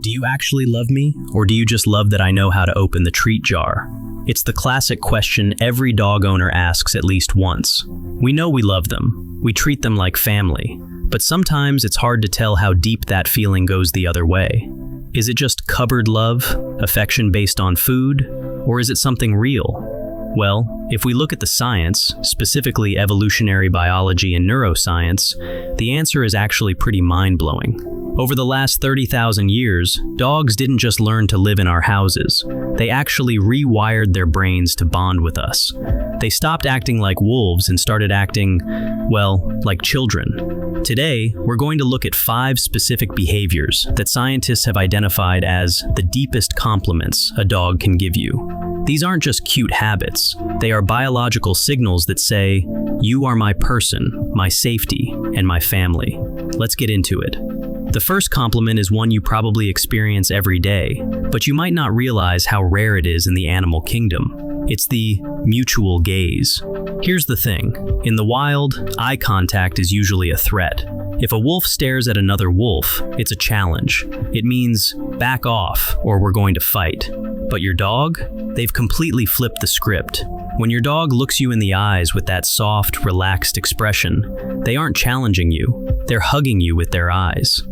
Do you actually love me, or do you just love that I know how to open the treat jar? It's the classic question every dog owner asks at least once. We know we love them. We treat them like family. But sometimes it's hard to tell how deep that feeling goes the other way. Is it just cupboard love, affection based on food, or is it something real? Well, if we look at the science, specifically evolutionary biology and neuroscience, the answer is actually pretty mind-blowing. Over the last 30,000 years, dogs didn't just learn to live in our houses. They actually rewired their brains to bond with us. They stopped acting like wolves and started acting, well, like children. Today, we're going to look at 5 specific behaviors that scientists have identified as the deepest compliments a dog can give you. These aren't just cute habits. They are biological signals that say, "You are my person, my safety, and my family." Let's get into it. The first compliment is one you probably experience every day, but you might not realize how rare it is in the animal kingdom. It's the mutual gaze. Here's the thing. In the wild, eye contact is usually a threat. If a wolf stares at another wolf, it's a challenge. It means, back off, or we're going to fight. But your dog? They've completely flipped the script. When your dog looks you in the eyes with that soft, relaxed expression, they aren't challenging you. They're hugging you with their eyes.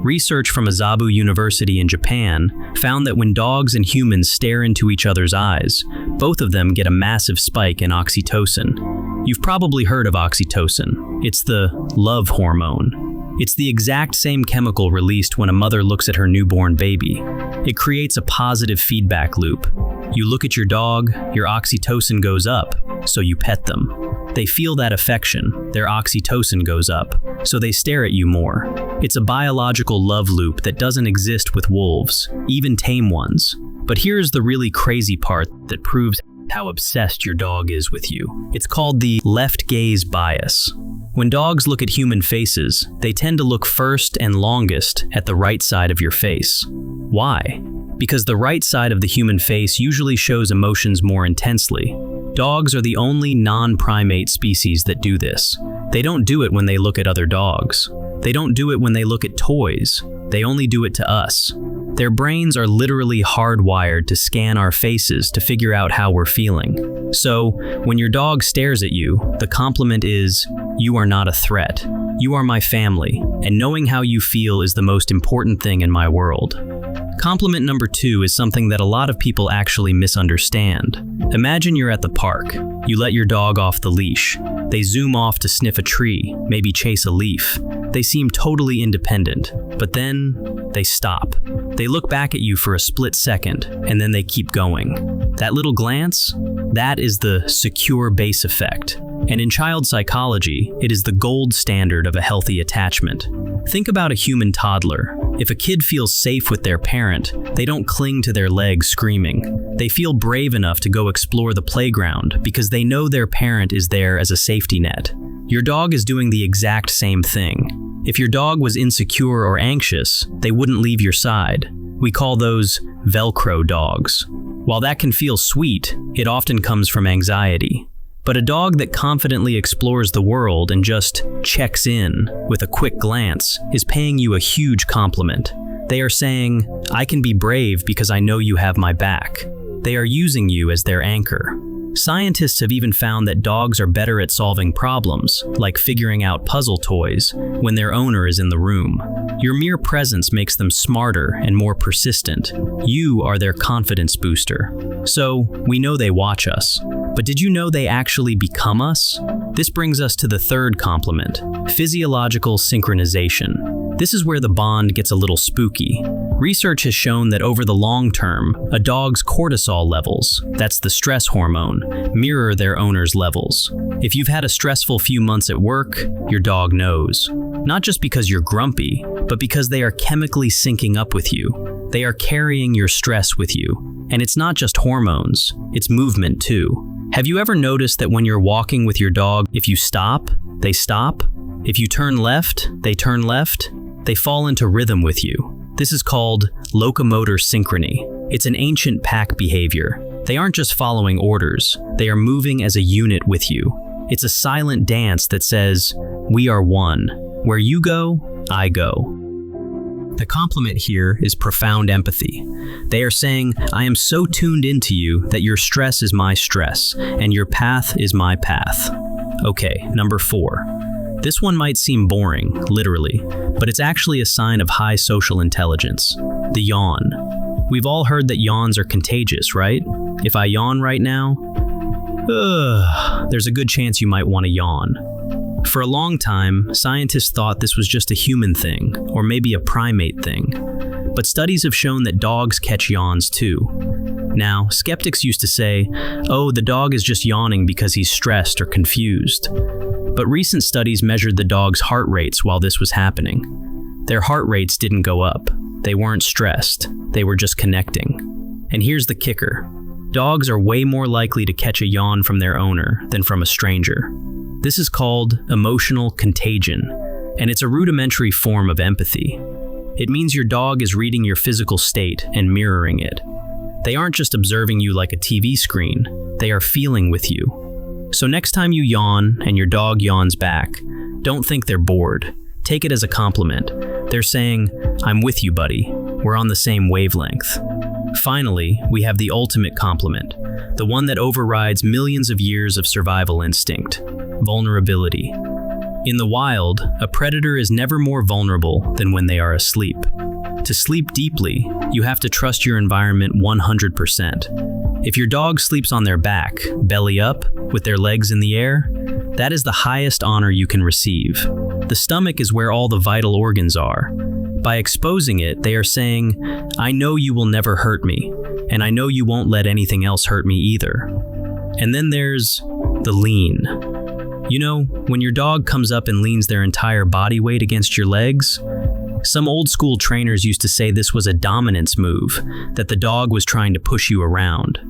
Research from Azabu University in Japan found that when dogs and humans stare into each other's eyes, both of them get a massive spike in oxytocin. You've probably heard of oxytocin. It's the love hormone. It's the exact same chemical released when a mother looks at her newborn baby. It creates a positive feedback loop. You look at your dog, your oxytocin goes up, so you pet them. They feel that affection, their oxytocin goes up, so they stare at you more. It's a biological love loop that doesn't exist with wolves, even tame ones. But here's the really crazy part that proves how obsessed your dog is with you. It's called the left gaze bias. When dogs look at human faces, they tend to look first and longest at the right side of your face. Why? Because the right side of the human face usually shows emotions more intensely. Dogs are the only non-primate species that do this. They don't do it when they look at other dogs. They don't do it when they look at toys. They only do it to us. Their brains are literally hardwired to scan our faces to figure out how we're feeling. So, when your dog stares at you, the compliment is, "You are not a threat. You are my family, and knowing how you feel is the most important thing in my world." Compliment number 2 is something that a lot of people actually misunderstand. Imagine you're at the park. You let your dog off the leash. They zoom off to sniff a tree, maybe chase a leaf. They seem totally independent, but then they stop. They look back at you for a split second, and then they keep going. That little glance? That is the secure base effect. And in child psychology, it is the gold standard of a healthy attachment. Think about a human toddler. If a kid feels safe with their parent, they don't cling to their legs screaming. They feel brave enough to go explore the playground because they know their parent is there as a safety net. Your dog is doing the exact same thing. If your dog was insecure or anxious, they wouldn't leave your side. We call those Velcro dogs. While that can feel sweet, it often comes from anxiety. But a dog that confidently explores the world and just checks in with a quick glance is paying you a huge compliment. They are saying, "I can be brave because I know you have my back." They are using you as their anchor. Scientists have even found that dogs are better at solving problems, like figuring out puzzle toys, when their owner is in the room. Your mere presence makes them smarter and more persistent. You are their confidence booster. So, we know they watch us. But did you know they actually become us? This brings us to the third compliment, physiological synchronization. This is where the bond gets a little spooky. Research has shown that over the long term, a dog's cortisol levels, that's the stress hormone, mirror their owner's levels. If you've had a stressful few months at work, your dog knows. Not just because you're grumpy, but because they are chemically syncing up with you. They are carrying your stress with you. And it's not just hormones, it's movement too. Have you ever noticed that when you're walking with your dog, if you stop, they stop? If you turn left, they turn left? They fall into rhythm with you. This is called locomotor synchrony. It's an ancient pack behavior. They aren't just following orders, they are moving as a unit with you. It's a silent dance that says, "We are one. Where you go, I go." The compliment here is profound empathy. They are saying, I am so tuned into you that your stress is my stress, and your path is my path. Okay, number 4. This one might seem boring, literally, but it's actually a sign of high social intelligence. The yawn. We've all heard that yawns are contagious, right? If I yawn right now, there's a good chance you might want to yawn. For a long time, scientists thought this was just a human thing, or maybe a primate thing. But studies have shown that dogs catch yawns too. Now, skeptics used to say, oh, the dog is just yawning because he's stressed or confused. But recent studies measured the dog's heart rates while this was happening. Their heart rates didn't go up. They weren't stressed. They were just connecting. And here's the kicker. Dogs are way more likely to catch a yawn from their owner than from a stranger. This is called emotional contagion, and it's a rudimentary form of empathy. It means your dog is reading your physical state and mirroring it. They aren't just observing you like a TV screen, they are feeling with you. So next time you yawn and your dog yawns back, don't think they're bored. Take it as a compliment. They're saying, I'm with you, buddy. We're on the same wavelength. Finally, we have the ultimate compliment, the one that overrides millions of years of survival instinct: vulnerability. In the wild, a predator is never more vulnerable than when they are asleep. To sleep deeply, you have to trust your environment 100%. If your dog sleeps on their back, belly up, with their legs in the air, that is the highest honor you can receive. The stomach is where all the vital organs are. By exposing it, they are saying, I know you will never hurt me, and I know you won't let anything else hurt me either. And then there's the lean. You know, when your dog comes up and leans their entire body weight against your legs, some old school trainers used to say this was a dominance move, that the dog was trying to push you around.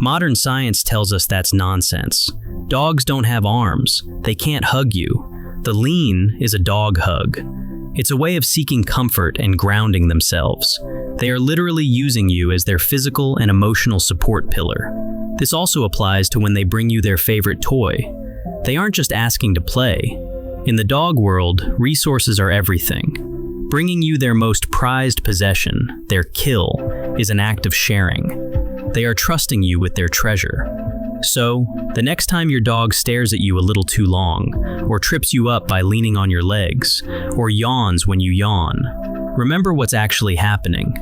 Modern science tells us that's nonsense. Dogs don't have arms. They can't hug you. The lean is a dog hug. It's a way of seeking comfort and grounding themselves. They are literally using you as their physical and emotional support pillar. This also applies to when they bring you their favorite toy. They aren't just asking to play. In the dog world, resources are everything. Bringing you their most prized possession, their kill, is an act of sharing. They are trusting you with their treasure. So, the next time your dog stares at you a little too long, or trips you up by leaning on your legs, or yawns when you yawn, remember what's actually happening.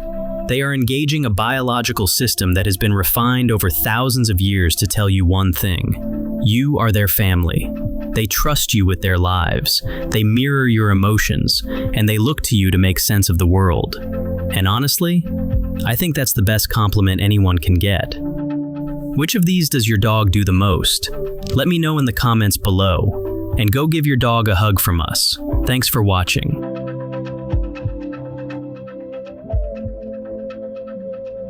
They are engaging a biological system that has been refined over thousands of years to tell you one thing: you are their family. They trust you with their lives, they mirror your emotions, and they look to you to make sense of the world. And honestly, I think that's the best compliment anyone can get. Which of these does your dog do the most? Let me know in the comments below, and go give your dog a hug from us. Thanks for watching.